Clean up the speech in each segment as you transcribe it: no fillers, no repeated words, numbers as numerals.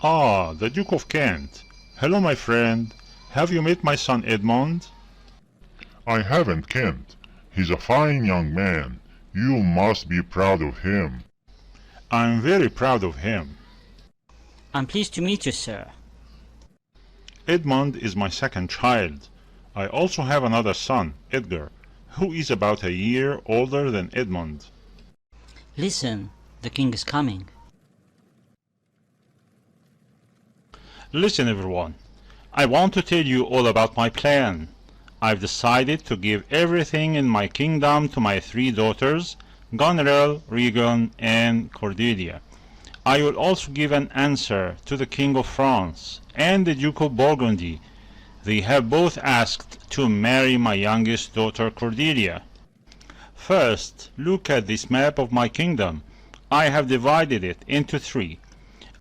Ah, the Duke of Kent. Hello, my friend. Have you met my son Edmund? I haven't, Kent. He's a fine young man. You must be proud of him. I'm very proud of him. I'm pleased to meet you, sir. Edmund is my second child. I also have another son, Edgar, who is about a year older than Edmund. Listen, the king is coming. Listen, everyone. I want to tell you all about my plan. I've decided to give everything in my kingdom to my three daughters, Goneril, Regan, and Cordelia. I will also give an answer to the King of France and the Duke of Burgundy. They have both asked to marry my youngest daughter Cordelia. First, look at this map of my kingdom. I have divided it into three.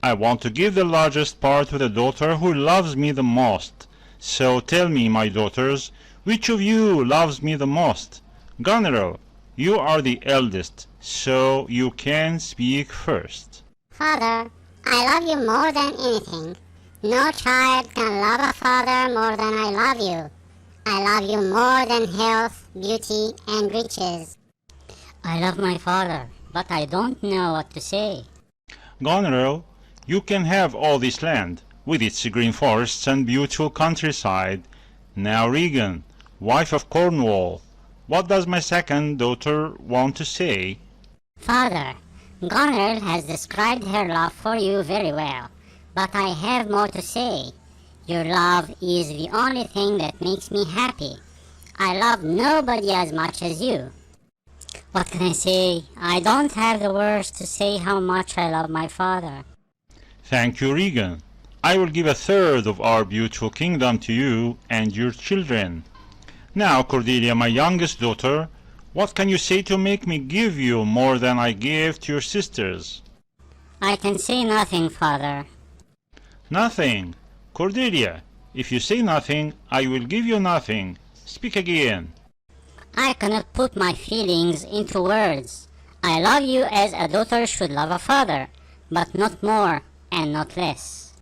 I want to give the largest part to the daughter who loves me the most. So tell me, my daughters, which of you loves me the most? Goneril, you are the eldest, so you can speak first. Father, I love you more than anything. No child can love a father more than I love you. I love you more than health, beauty, and riches. I love my father, but I don't know what to say. Goneril, you can have all this land, with its green forests and beautiful countryside. Now Regan, wife of Cornwall, what does my second daughter want to say? Father, Goneril has described her love for you very well, but I have more to say. Your love is the only thing that makes me happy. I love nobody as much as you. What can I say? I don't have the words to say how much I love my father. Thank you, Regan. I will give a third of our beautiful kingdom to you and your children. Now, Cordelia, my youngest daughter, what can you say to make me give you more than I gave to your sisters? I can say nothing, father. Nothing. Cordelia, if you say nothing, I will give you nothing. Speak again. I cannot put my feelings into words. I love you as a daughter should love a father, but not more and not less.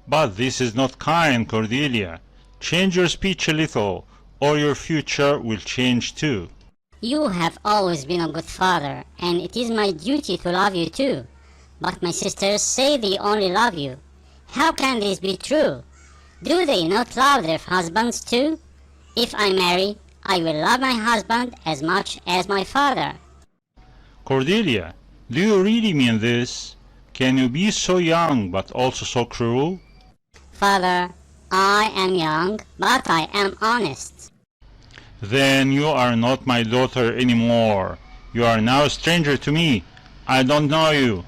But this is not kind, Cordelia. Change your speech a little, or your future will change too. You have always been a good father, and it is my duty to love you too. But my sisters say they only love you. How can this be true? Do they not love their husbands too? If I marry, I will love my husband as much as my father. Cordelia, do you really mean this? Can you be so young but also so cruel? Father, I am young, but I am honest. Then you are not my daughter anymore. You are now a stranger to me. I don't know you.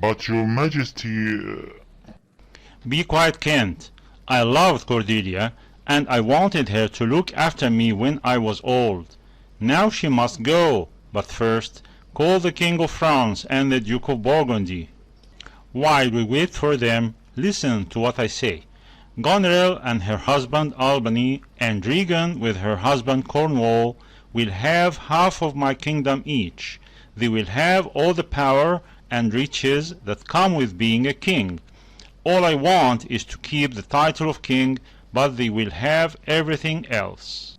But your majesty... Be quiet, Kent. I loved Cordelia, and I wanted her to look after me when I was old. Now she must go, but first call the King of France and the Duke of Burgundy. While we wait for them, listen to what I say. Goneril and her husband Albany, and Regan with her husband Cornwall, will have half of my kingdom each. They will have all the power and riches that come with being a king. All I want is to keep the title of king, but they will have everything else.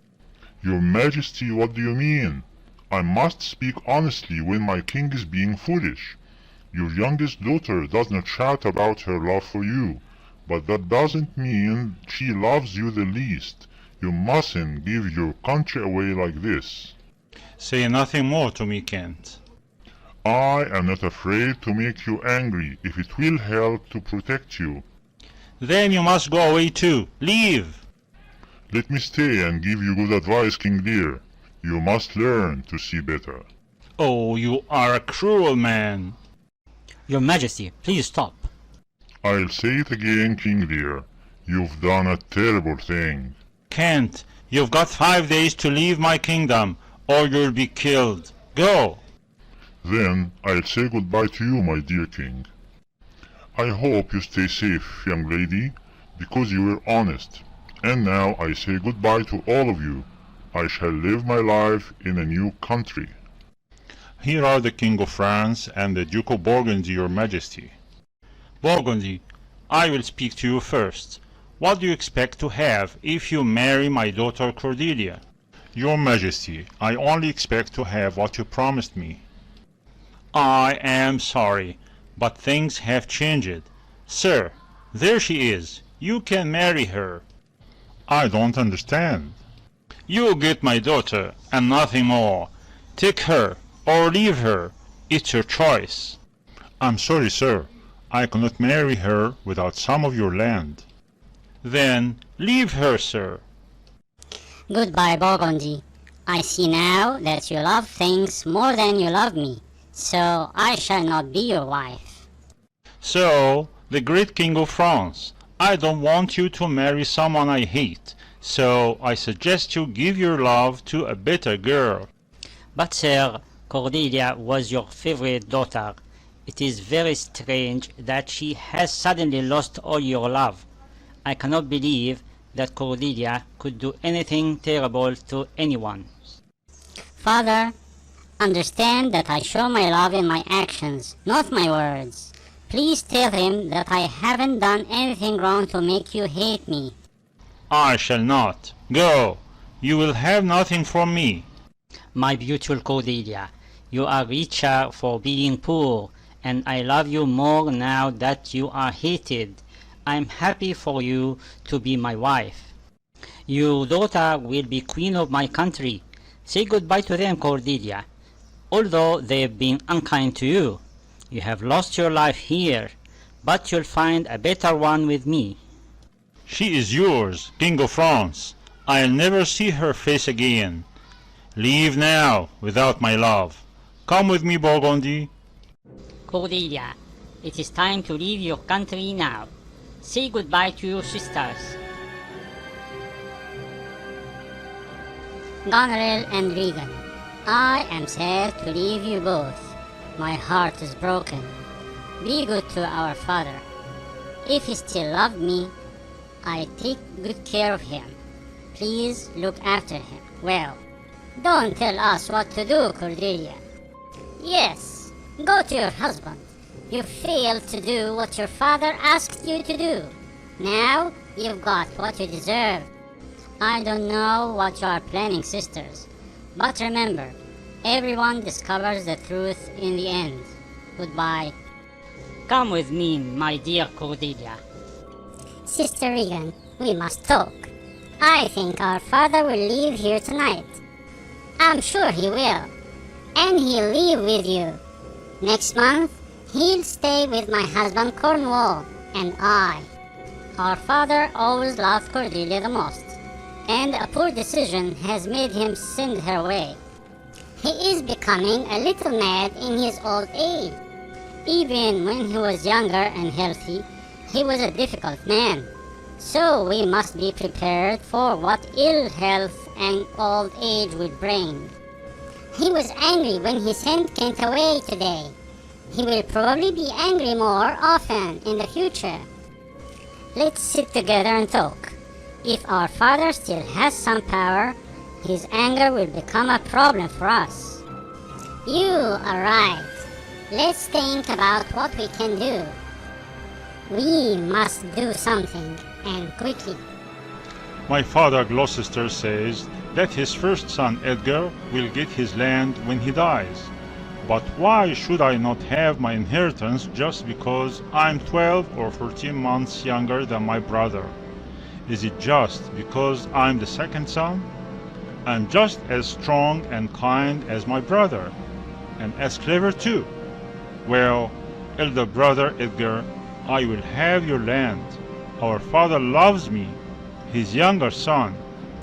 Your majesty, what do you mean? I must speak honestly when my king is being foolish. Your youngest daughter does not shout about her love for you, but that doesn't mean she loves you the least. You mustn't give your country away like this. Say nothing more to me, Kent. I am not afraid to make you angry if it will help to protect you. Then you must go away too. Leave! Let me stay and give you good advice, King Lear. You must learn to see better. Oh, you are a cruel man. Your Majesty, please stop. I'll say it again, King Lear. You've done a terrible thing. Kent, you've got 5 days to leave my kingdom, or you'll be killed. Go! Then I'll say goodbye to you, my dear king. I hope you stay safe, young lady, because you were honest. And now I say goodbye to all of you. I shall live my life in a new country. Here are the King of France and the Duke of Burgundy, your Majesty. Burgundy, I will speak to you first. What do you expect to have if you marry my daughter Cordelia? Your Majesty, I only expect to have what you promised me. I am sorry, but things have changed. Sir, there she is. You can marry her. I don't understand. You get my daughter, and nothing more. Take her, or leave her. It's your choice. I'm sorry, sir. I cannot marry her without some of your land. Then leave her, sir. Goodbye, Burgundy. I see now that you love things more than you love me, so I shall not be your wife. So, the great King of France, I don't want you to marry someone I hate, so I suggest you give your love to a better girl. But sir, Cordelia was your favorite daughter. It is very strange that she has suddenly lost all your love. I cannot believe that Cordelia could do anything terrible to anyone. Father, understand that I show my love in my actions, not my words. Please tell him that I haven't done anything wrong to make you hate me. I shall not. Go. You will have nothing from me. My beautiful Cordelia, you are richer for being poor, and I love you more now that you are hated. I am happy for you to be my wife. Your daughter will be queen of my country. Say goodbye to them, Cordelia. Although they have been unkind to you, you have lost your life here, but you'll find a better one with me. She is yours, King of France. I'll never see her face again. Leave now, without my love. Come with me, Burgundy. Cordelia, it is time to leave your country now. Say goodbye to your sisters. Goneril and Regan, I am sad to leave you both. My heart is broken. Be good to our father. If he still loved me, I'd take good care of him. Please look after him well. Don't tell us what to do, Cordelia. Yes, go to your husband. You failed to do what your father asked you to do. Now you've got what you deserve. I don't know what you are planning, sisters, but remember, everyone discovers the truth in the end. Goodbye. Come with me, my dear Cordelia. Sister Regan, we must talk. I think our father will leave here tonight. I'm sure he will. And he'll leave with you. Next month, he'll stay with my husband Cornwall and I. Our father always loved Cordelia the most, and a poor decision has made him send her away. He is becoming a little mad in his old age. Even when he was younger and healthy, he was a difficult man. So we must be prepared for what ill health and old age would bring. He was angry when he sent Kent away today. He will probably be angry more often in the future. Let's sit together and talk. If our father still has some power, his anger will become a problem for us. You are right. Let's think about what we can do. We must do something, and quickly. My father Gloucester says that his first son Edgar will get his land when he dies. But why should I not have my inheritance just because I'm 12 or 14 months younger than my brother? Is it just because I'm the second son? I'm just as strong and kind as my brother, and as clever too. Well, elder brother Edgar, I will have your land. Our father loves me, his younger son,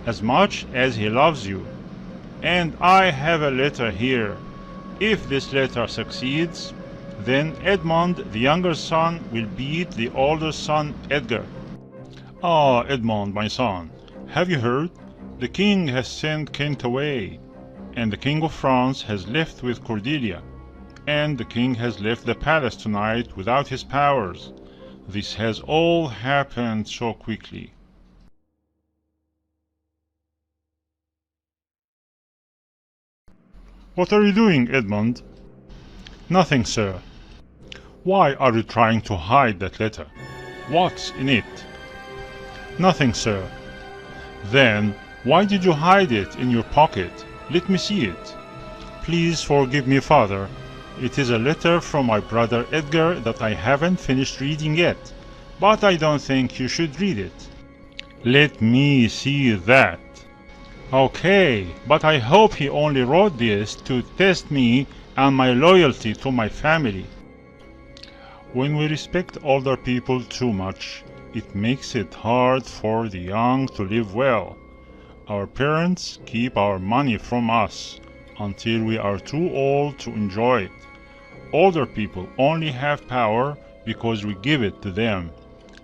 as much as he loves you. And I have a letter here. If this letter succeeds, then Edmund, the younger son, will beat the older son Edgar. Ah, Edmund, my son, have you heard? The king has sent Kent away, and the king of France has left with Cordelia, and the king has left the palace tonight without his powers. This has all happened so quickly. What are you doing, Edmund? Nothing, sir. Why are you trying to hide that letter? What's in it? Nothing, sir. Then why did you hide it in your pocket? Let me see it. Please forgive me, father. It is a letter from my brother Edgar that I haven't finished reading yet, but I don't think you should read it. Let me see that. Okay, but I hope he only wrote this to test me and my loyalty to my family. When we respect older people too much, it makes it hard for the young to live well. Our parents keep our money from us until we are too old to enjoy it. Older people only have power because we give it to them.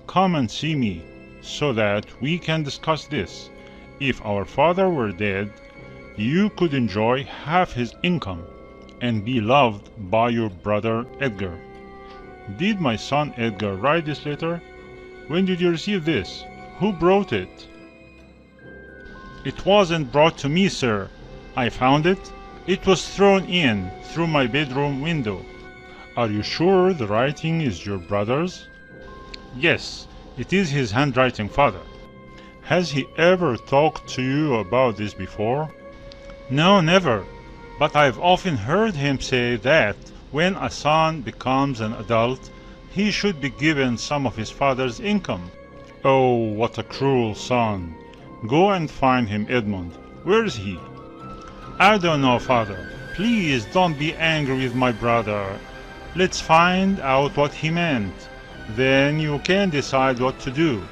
Come and see me so that we can discuss this. If our father were dead, you could enjoy half his income and be loved by your brother Edgar. Did my son Edgar write this letter? When did you receive this? Who brought it? It wasn't brought to me, sir. I found it. It was thrown in through my bedroom window. Are you sure the writing is your brother's? Yes, it is his handwriting, father. Has he ever talked to you about this before? No, never. But I've often heard him say that when a son becomes an adult, he should be given some of his father's income. Oh, what a cruel son. Go and find him, Edmund. Where is he? I don't know, father. Please don't be angry with my brother. Let's find out what he meant. Then you can decide what to do.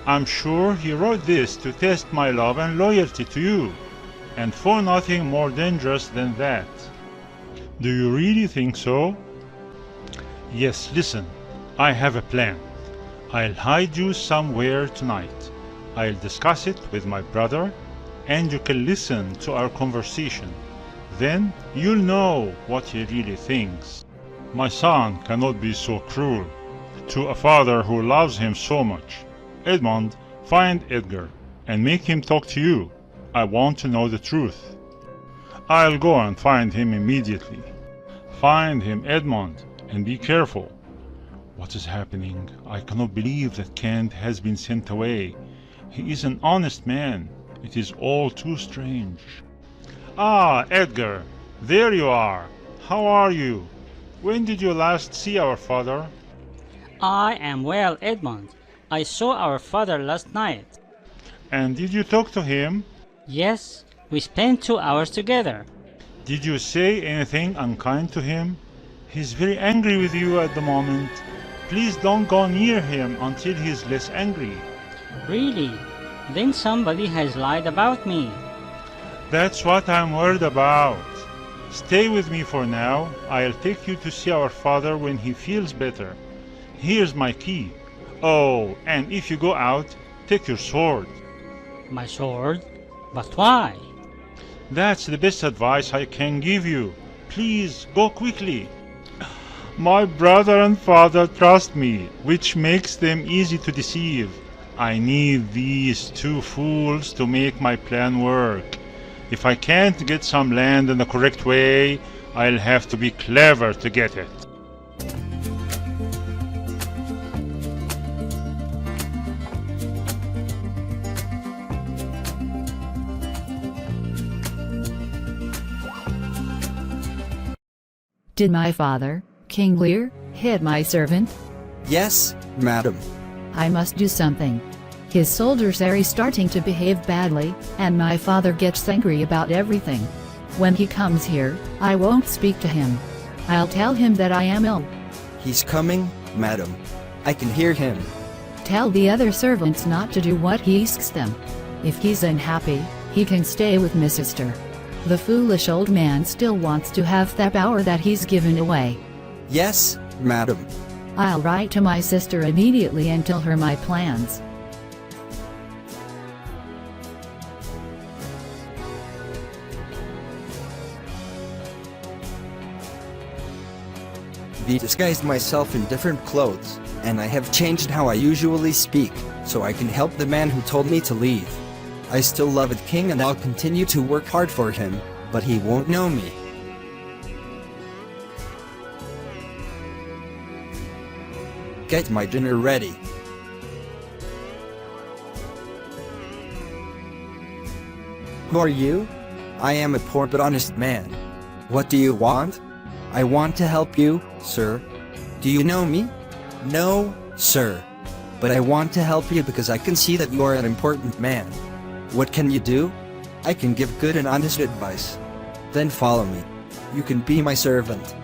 I'm sure he wrote this to test my love and loyalty to you, and for nothing more dangerous than that. Do you really think so? Yes, listen. I have a plan. I'll hide you somewhere tonight. I'll discuss it with my brother, and you can listen to our conversation. Then you'll know what he really thinks. My son cannot be so cruel to a father who loves him so much. Edmund, find Edgar and make him talk to you. I want to know the truth. I'll go and find him immediately. Find him, Edmund, and be careful. What is happening? I cannot believe that Kent has been sent away. He is an honest man. It is all too strange. Ah, Edgar, there you are. How are you? When did you last see our father? I am well, Edmund. I saw our father last night. And did you talk to him? Yes, we spent 2 hours together. Did you say anything unkind to him? He's very angry with you at the moment. Please don't go near him until he's less angry. Really? Then somebody has lied about me. That's what I'm worried about. Stay with me for now. I'll take you to see our father when he feels better. Here's my key. Oh, and if you go out, take your sword. My sword? But why? That's the best advice I can give you. Please, go quickly. My brother and father trust me, which makes them easy to deceive. I need these 2 fools to make my plan work. If I can't get some land in the correct way, I'll have to be clever to get it. Did my father, King Lear, hit my servant? Yes, madam. I must do something. His soldiers are starting to behave badly, and my father gets angry about everything. When he comes here, I won't speak to him. I'll tell him that I am ill. He's coming, madam. I can hear him. Tell the other servants not to do what he asks them. If he's unhappy, he can stay with my sister. The foolish old man still wants to have the power that he's given away. Yes, madam. I'll write to my sister immediately and tell her my plans. I disguised myself in different clothes, and I have changed how I usually speak, so I can help the man who told me to leave. I still love the king and I'll continue to work hard for him, but he won't know me. Get my dinner ready. Who are you? I am a poor but honest man. What do you want? I want to help you, sir. Do you know me? No, sir. But I want to help you because I can see that you are an important man. What can you do? I can give good and honest advice. Then follow me. You can be my servant.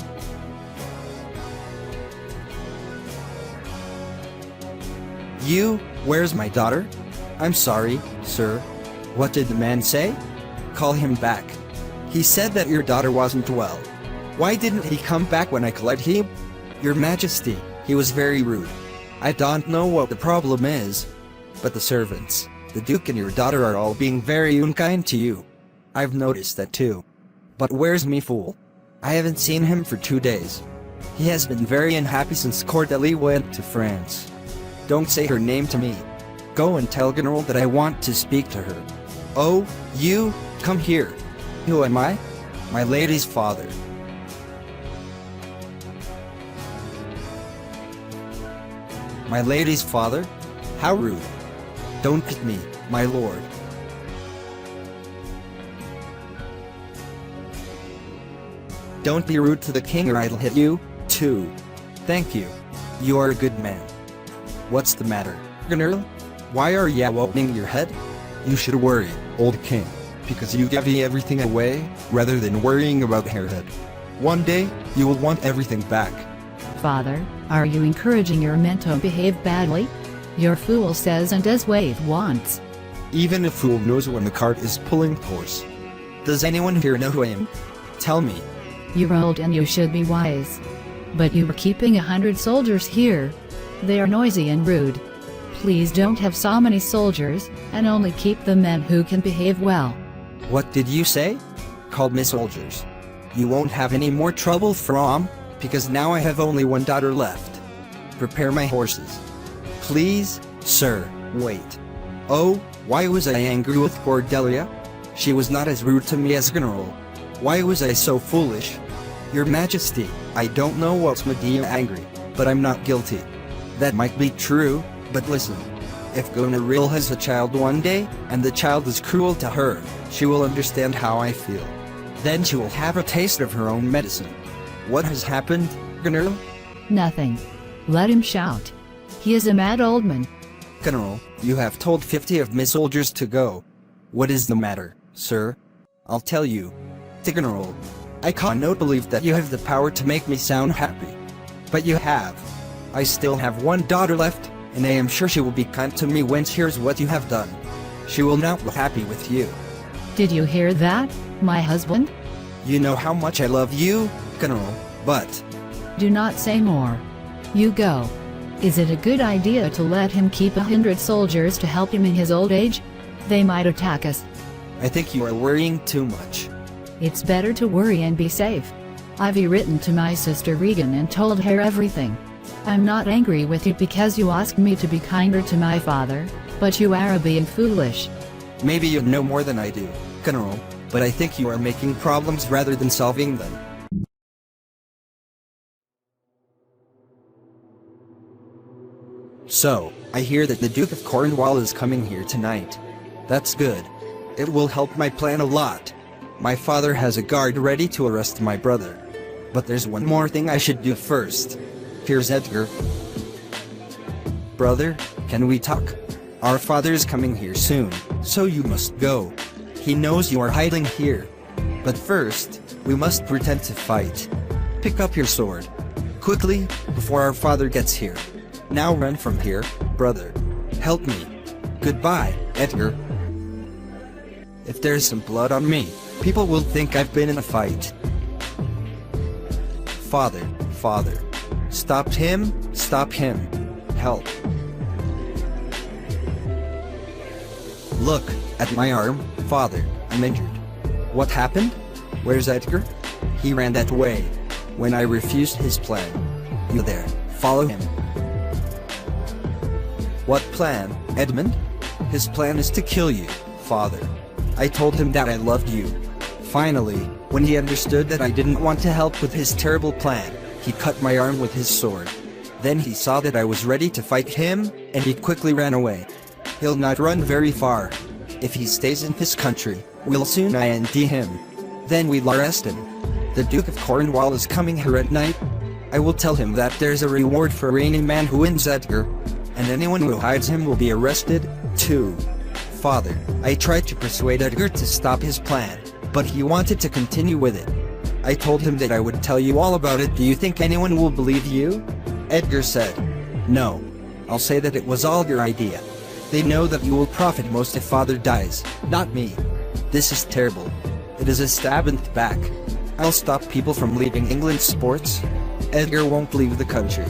You, where's my daughter? I'm sorry, sir. What did the man say? Call him back. He said that your daughter wasn't well. Why didn't he come back when I called him? Your Majesty, he was very rude. I don't know what the problem is, but the servants, the Duke and your daughter are all being very unkind to you. I've noticed that too. But where's me fool? I haven't seen him for 2 days. He has been very unhappy since Cordelie went to France. Don't say her name to me. Go and tell General that I want to speak to her. Oh, you, come here. Who am I? My lady's father. My lady's father? How rude. Don't hit me, my lord. Don't be rude to the king or I'll hit you, too. Thank you. You are a good man. What's the matter, General? Why are you opening your head? You should worry, old king, because you give everything away, rather than worrying about her head. One day, you will want everything back. Father, are you encouraging your men to behave badly? Your fool says and does what he wants. Even a fool knows when the cart is pulling horse. Does anyone here know who I am? Tell me. You're old and you should be wise. But you are keeping 100 soldiers here. They are noisy and rude. Please don't have so many soldiers, and only keep the men who can behave well. What did you say? Called me soldiers. You won't have any more trouble from, because now I have only one daughter left. Prepare my horses. Please, sir, wait. Oh, why was I angry with Cordelia? She was not as rude to me as General. Why was I so foolish? Your Majesty, I don't know what's made you angry, but I'm not guilty. That might be true, but listen. If Goneril has a child one day, and the child is cruel to her, she will understand how I feel. Then she will have a taste of her own medicine. What has happened, Goneril? Nothing. Let him shout. He is a mad old man. General, you have told 50 of my soldiers to go. What is the matter, sir? I'll tell you. General, I cannot believe that you have the power to make me sound happy. But you have. I still have one daughter left, and I am sure she will be kind to me when she hears what you have done. She will not be happy with you. Did you hear that, my husband? You know how much I love you, General, but... Do not say more. You go. Is it a good idea to let him keep 100 soldiers to help him in his old age? They might attack us. I think you are worrying too much. It's better to worry and be safe. I've written to my sister Regan and told her everything. I'm not angry with you because you asked me to be kinder to my father, but you are being foolish. Maybe you know more than I do, General, but I think you are making problems rather than solving them. So, I hear that the Duke of Cornwall is coming here tonight. That's good. It will help my plan a lot. My father has a guard ready to arrest my brother. But there's one more thing I should do first. Here's Edgar. Brother, can we talk? Our father is coming here soon, so you must go. He knows you are hiding here. But first, we must pretend to fight. Pick up your sword. Quickly, before our father gets here. Now run from here, brother. Help me. Goodbye, Edgar. If there's some blood on me, people will think I've been in a fight. Father, father. Stop him, stop him. Help. Look, at my arm, father, I'm injured. What happened? Where's Edgar? He ran that way. When I refused his plan. You there, follow him. What plan, Edmund? His plan is to kill you, father. I told him that I loved you. Finally, when he understood that I didn't want to help with his terrible plan, he cut my arm with his sword. Then he saw that I was ready to fight him, and he quickly ran away. He'll not run very far. If he stays in this country, We'll soon IND him. Then we'll arrest him. The Duke of Cornwall is coming here at night. I will tell him that there's a reward for any man who wins Edgar, and anyone who hides him will be arrested, too. Father, I tried to persuade Edgar to stop his plan, but he wanted to continue with it. I told him that I would tell you all about it. Do you think anyone will believe you? Edgar said, no. I'll say that it was all your idea. They know that you will profit most if Father dies, not me. This is terrible. It is a stab in the back. I'll stop people from leaving England's sports. Edgar won't leave the country.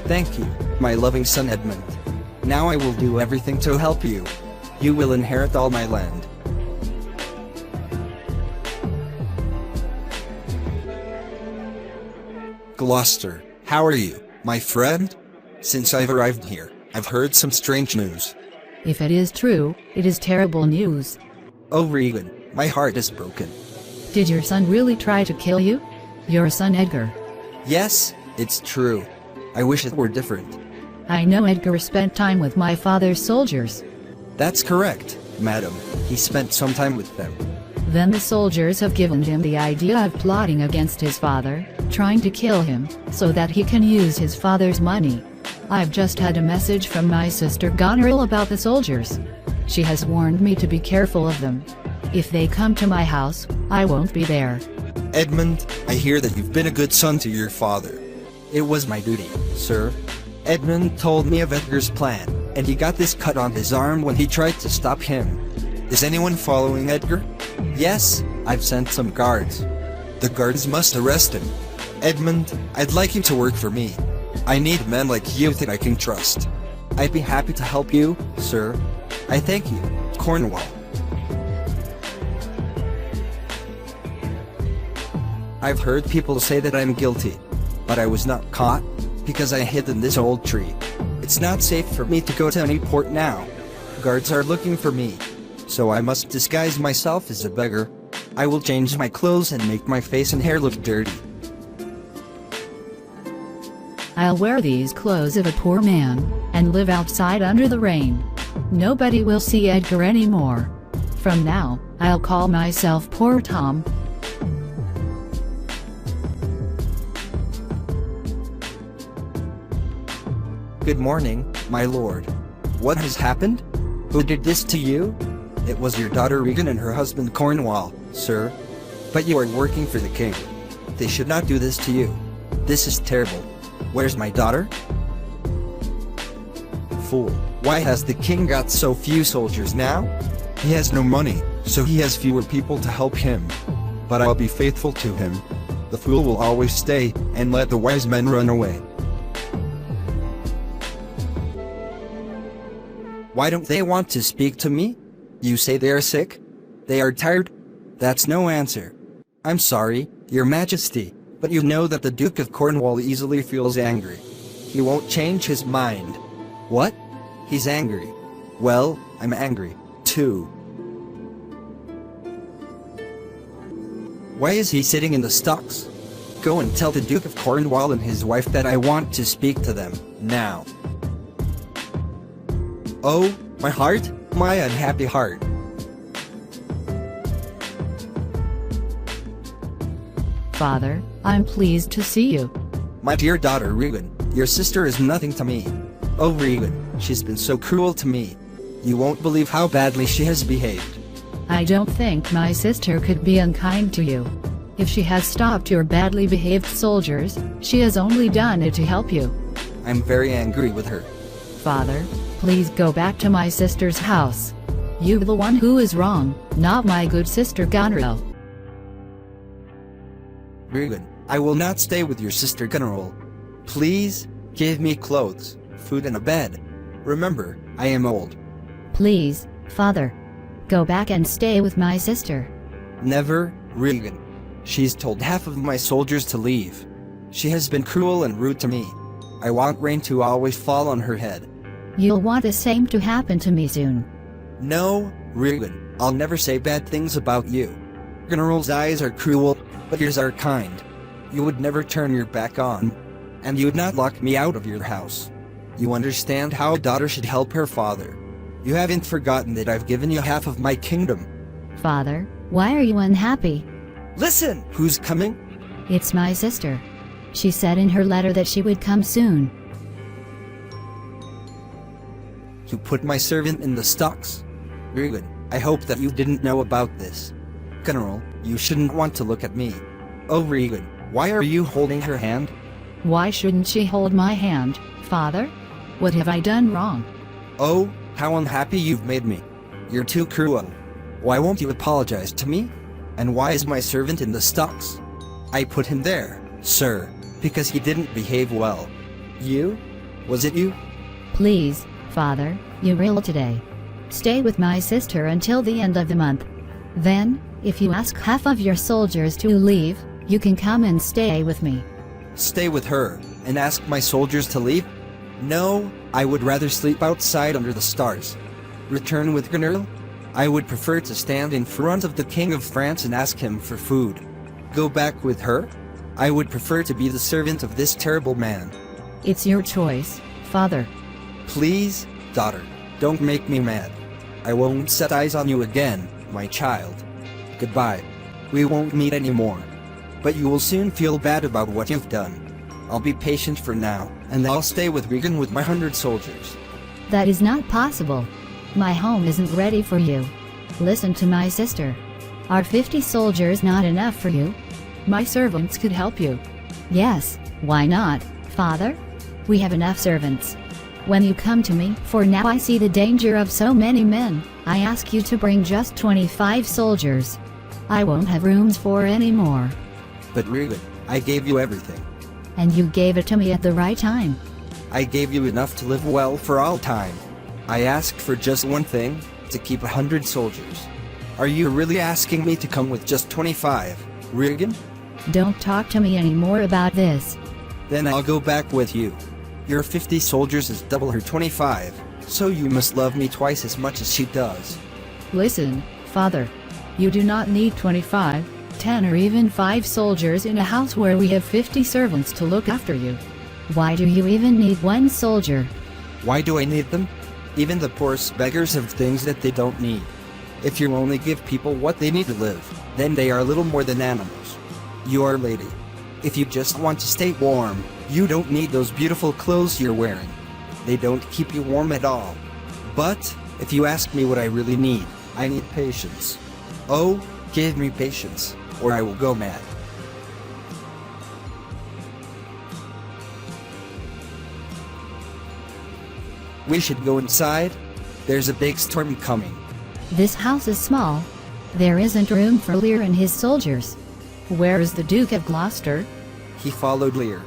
Thank you, my loving son Edmund. Now I will do everything to help you. You will inherit all my land. Gloucester, how are you, my friend? Since I've arrived here, I've heard some strange news. If it is true, it is terrible news. Oh Regan, my heart is broken. Did your son really try to kill you? Your son Edgar. Yes, it's true. I wish it were different. I know Edgar spent time with my father's soldiers. That's correct, madam. He spent some time with them. Then the soldiers have given him the idea of plotting against his father, trying to kill him, so that he can use his father's money. I've just had a message from my sister Goneril about the soldiers. She has warned me to be careful of them. If they come to my house, I won't be there. Edmund, I hear that you've been a good son to your father. It was my duty, sir. Edmund told me of Edgar's plan, and he got this cut on his arm when he tried to stop him. Is anyone following Edgar? Yes, I've sent some guards. The guards must arrest him. Edmund, I'd like you to work for me. I need men like you that I can trust. I'd be happy to help you, sir. I thank you, Cornwall. I've heard people say that I'm guilty, but I was not caught, because I hid in this old tree. It's not safe for me to go to any port now. Guards are looking for me, so I must disguise myself as a beggar. I will change my clothes and make my face and hair look dirty. I'll wear these clothes of a poor man, and live outside under the rain. Nobody will see Edgar anymore. From now, I'll call myself Poor Tom. Good morning, my lord. What has happened? Who did this to you? It was your daughter Regan and her husband Cornwall, sir. But you are working for the king. They should not do this to you. This is terrible. Where's my daughter? Fool, why has the king got so few soldiers now? He has no money, so he has fewer people to help him. But I'll be faithful to him. The fool will always stay, and let the wise men run away. Why don't they want to speak to me? You say they are sick? They are tired? That's no answer. I'm sorry, your majesty, but you know that the Duke of Cornwall easily feels angry. He won't change his mind. What? He's angry. Well, I'm angry, too. Why is he sitting in the stocks? Go and tell the Duke of Cornwall and his wife that I want to speak to them, now. Oh, my heart, my unhappy heart. Father, I'm pleased to see you. My dear daughter Regan, your sister is nothing to me. Oh Regan, she's been so cruel to me. You won't believe how badly she has behaved. I don't think my sister could be unkind to you. If she has stopped your badly behaved soldiers, she has only done it to help you. I'm very angry with her. Father, please go back to my sister's house. You're the one who is wrong, not my good sister Goneril. Regan, I will not stay with your sister Goneril. Please, give me clothes, food and a bed. Remember, I am old. Please, Father. Go back and stay with my sister. Never, Regan. She's told half of my soldiers to leave. She has been cruel and rude to me. I want rain to always fall on her head. You'll want the same to happen to me soon. No, Regan, I'll never say bad things about you. Goneril's eyes are cruel, but yours are kind. You would never turn your back on. And you would not lock me out of your house. You understand how a daughter should help her father. You haven't forgotten that I've given you half of my kingdom. Father, Why are you unhappy? Listen! Who's coming? It's my sister. She said in her letter that she would come soon. You put my servant in the stocks? Very good. I hope that you didn't know about this. General, you shouldn't want to look at me. Oh Regan, why are you holding her hand? Why shouldn't she hold my hand, father? What have I done wrong? Oh, how unhappy you've made me. You're too cruel. Why won't you apologize to me? And why is my servant in the stocks? I put him there, sir, because he didn't behave well. You? Was it you? Please, father, you're ill today. Stay with my sister until the end of the month. Then, if you ask half of your soldiers to leave, you can come and stay with me. Stay with her, and ask my soldiers to leave? No, I would rather sleep outside under the stars. Return with General? I would prefer to stand in front of the King of France and ask him for food. Go back with her? I would prefer to be the servant of this terrible man. It's your choice, father. Please, daughter, don't make me mad. I won't set eyes on you again, my child. Goodbye. We won't meet anymore. But you will soon feel bad about what you've done. I'll be patient for now, and I'll stay with Regan with my 100 soldiers. That is not possible. My home isn't ready for you. Listen to my sister. Are 50 soldiers not enough for you? My servants could help you. Yes, why not, father? We have enough servants. When you come to me, for now I see the danger of so many men, I ask you to bring just 25 soldiers. I won't have rooms for any more. But Regan, I gave you everything. And you gave it to me at the right time. I gave you enough to live well for all time. I asked for just one thing, to keep 100 soldiers. Are you really asking me to come with just 25, Regan? Don't talk to me anymore about this. Then I'll go back with you. Your 50 soldiers is double her 25, so you must love me twice as much as she does. Listen, father. You do not need 25, 10 or even 5 soldiers in a house where we have 50 servants to look after you. Why do you even need one soldier? Why do I need them? Even the poorest beggars have things that they don't need. If you only give people what they need to live, then they are little more than animals. You are a lady. If you just want to stay warm, you don't need those beautiful clothes you're wearing. They don't keep you warm at all. But, if you ask me what I really need, I need patience. Oh, give me patience, or I will go mad. We should go inside. There's a big storm coming. This house is small. There isn't room for Lear and his soldiers. Where is the Duke of Gloucester? He followed Lear.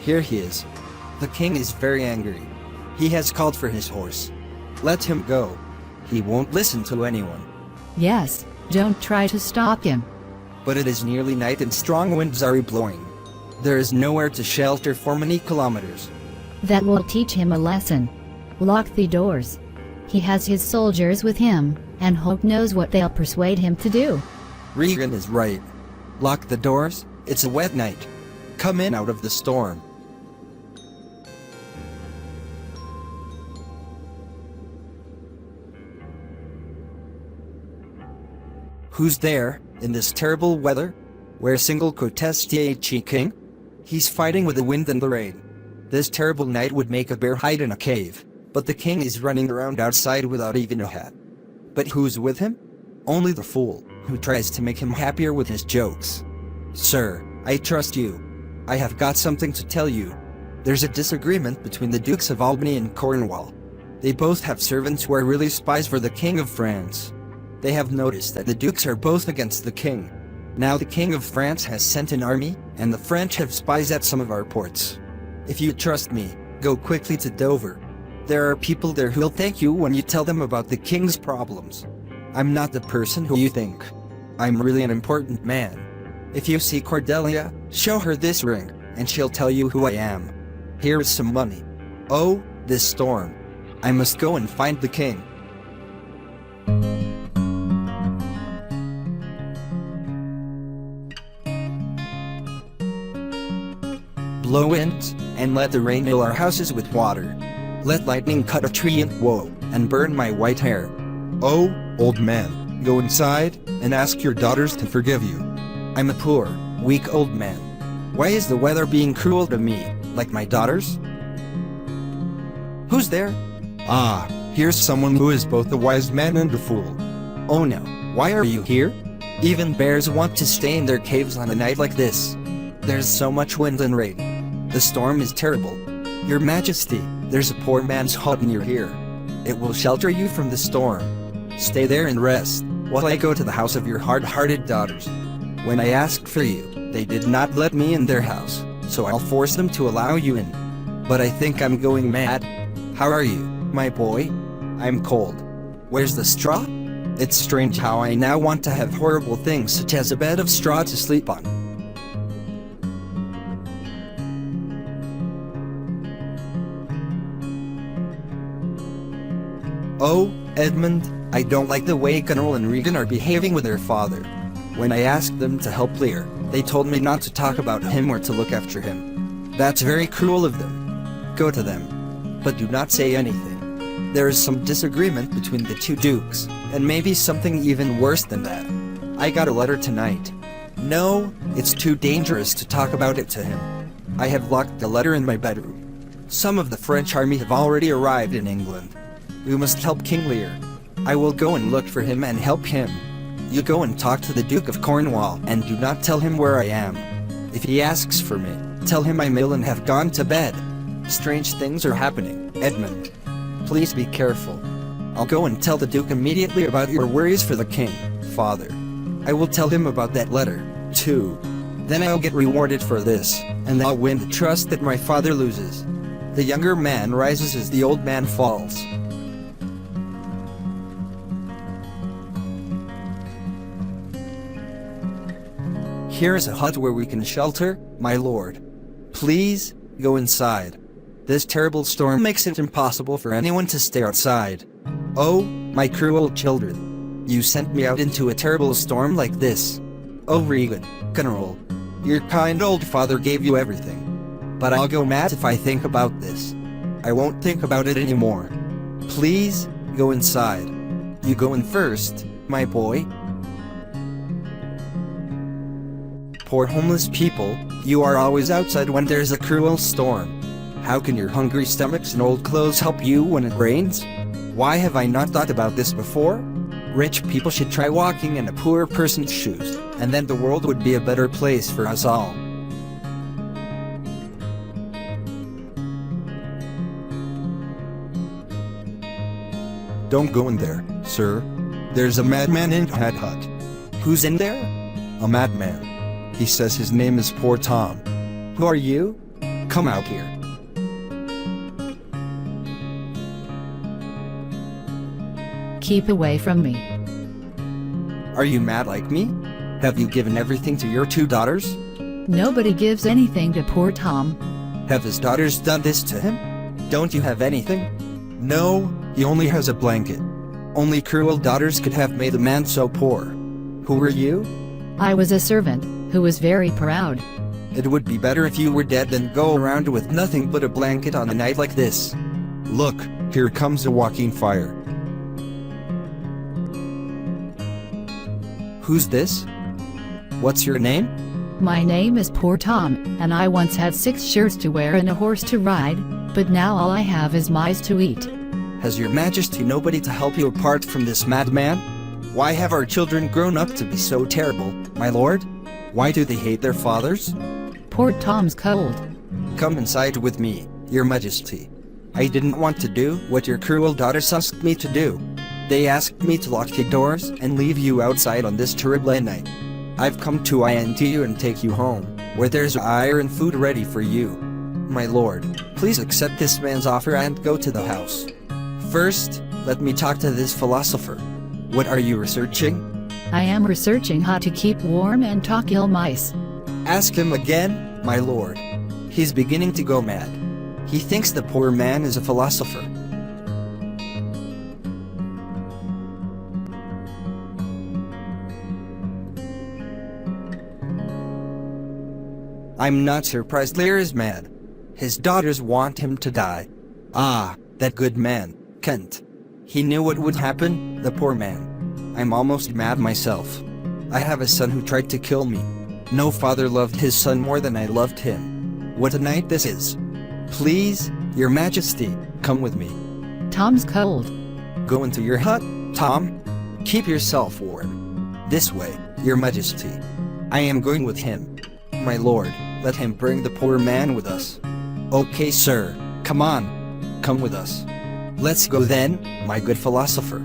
Here he is. The king is very angry. He has called for his horse. Let him go. He won't listen to anyone. Yes, don't try to stop him. But it is nearly night and strong winds are blowing. There is nowhere to shelter for many kilometers. That will teach him a lesson. Lock the doors. He has his soldiers with him, and Hope knows what they'll persuade him to do. Regan is right. Lock the doors, it's a wet night. Come in out of the storm. Who's there, in this terrible weather? Where single contestie king? He's fighting with the wind and the rain. This terrible night would make a bear hide in a cave, but the king is running around outside without even a hat. But who's with him? Only the fool, who tries to make him happier with his jokes. Sir, I trust you. I have got something to tell you. There's a disagreement between the Dukes of Albany and Cornwall. They both have servants who are really spies for the King of France. They have noticed that the Dukes are both against the King. Now the King of France has sent an army, and the French have spies at some of our ports. If you trust me, go quickly to Dover. There are people there who'll thank you when you tell them about the King's problems. I'm not the person who you think. I'm really an important man. If you see Cordelia, show her this ring, and she'll tell you who I am. Here is some money. Oh, this storm. I must go and find the king. Blow winds, and let the rain fill our houses with water. Let lightning cut a tree and woe, and burn my white hair. Oh, old man, go inside and ask your daughters to forgive you. I'm a poor, weak old man. Why is the weather being cruel to me, like my daughters? Who's there? Ah, here's someone who is both a wise man and a fool. Oh no, why are you here? Even bears want to stay in their caves on a night like this. There's so much wind and rain. The storm is terrible. Your Majesty, there's a poor man's hut near here. It will shelter you from the storm. Stay there and rest, while I go to the house of your hard-hearted daughters. When I asked for you, they did not let me in their house, so I'll force them to allow you in. But I think I'm going mad. How are you, my boy? I'm cold. Where's the straw? It's strange how I now want to have horrible things such as a bed of straw to sleep on. Oh, Edmund, I don't like the way Gunnar and Regan are behaving with their father. When I asked them to help Lear, they told me not to talk about him or to look after him. That's very cruel of them. Go to them. But do not say anything. There is some disagreement between the two dukes, and maybe something even worse than that. I got a letter tonight. No, it's too dangerous to talk about it to him. I have locked the letter in my bedroom. Some of the French army have already arrived in England. We must help King Lear. I will go and look for him and help him. You go and talk to the Duke of Cornwall and do not tell him where I am. If he asks for me, tell him I'm ill and have gone to bed. Strange things are happening, Edmund. Please be careful. I'll go and tell the Duke immediately about your worries for the king, father. I will tell him about that letter, too. Then I'll get rewarded for this, and I'll win the trust that my father loses. The younger man rises as the old man falls. Here is a hut where we can shelter, my lord. Please, go inside. This terrible storm makes it impossible for anyone to stay outside. Oh, my cruel children. You sent me out into a terrible storm like this. Oh Regan, Gunnar, your kind old father gave you everything. But I'll go mad if I think about this. I won't think about it anymore. Please, go inside. You go in first, my boy. Poor homeless people, you are always outside when there's a cruel storm. How can your hungry stomachs and old clothes help you when it rains? Why have I not thought about this before? Rich people should try walking in a poor person's shoes, and then the world would be a better place for us all. Don't go in there, sir. There's a madman in that hut. Who's in there? A madman. He says his name is Poor Tom. Who are you? Come out here. Keep away from me. Are you mad like me? Have you given everything to your two daughters? Nobody gives anything to poor Tom. Have his daughters done this to him? Don't you have anything? No, he only has a blanket. Only cruel daughters could have made a man so poor. Who were you? I was a servant, who was very proud. It would be better if you were dead than go around with nothing but a blanket on a night like this. Look, here comes a walking fire. Who's this? What's your name? My name is Poor Tom, and I once had 6 shirts to wear and a horse to ride, but now all I have is mice to eat. Has your majesty nobody to help you apart from this madman? Why have our children grown up to be so terrible, my lord? Why do they hate their fathers? Poor Tom's cold. Come inside with me, your majesty. I didn't want to do what your cruel daughters asked me to do. They asked me to lock the doors and leave you outside on this terrible night. I've come to INT you and take you home, where there's iron and food ready for you. My lord, please accept this man's offer and go to the house. First, let me talk to this philosopher. What are you researching? I am researching how to keep warm and to kill mice. Ask him again, my lord. He's beginning to go mad. He thinks the poor man is a philosopher. I'm not surprised Lear is mad. His daughters want him to die. Ah, that good man, Kent. He knew what would happen, the poor man. I'm almost mad myself. I have a son who tried to kill me. No father loved his son more than I loved him. What a night this is. Please, Your Majesty, come with me. Tom's cold. Go into your hut, Tom. Keep yourself warm. This way, Your Majesty. I am going with him. My lord, let him bring the poor man with us. Okay, sir. Come on. Come with us. Let's go then, my good philosopher.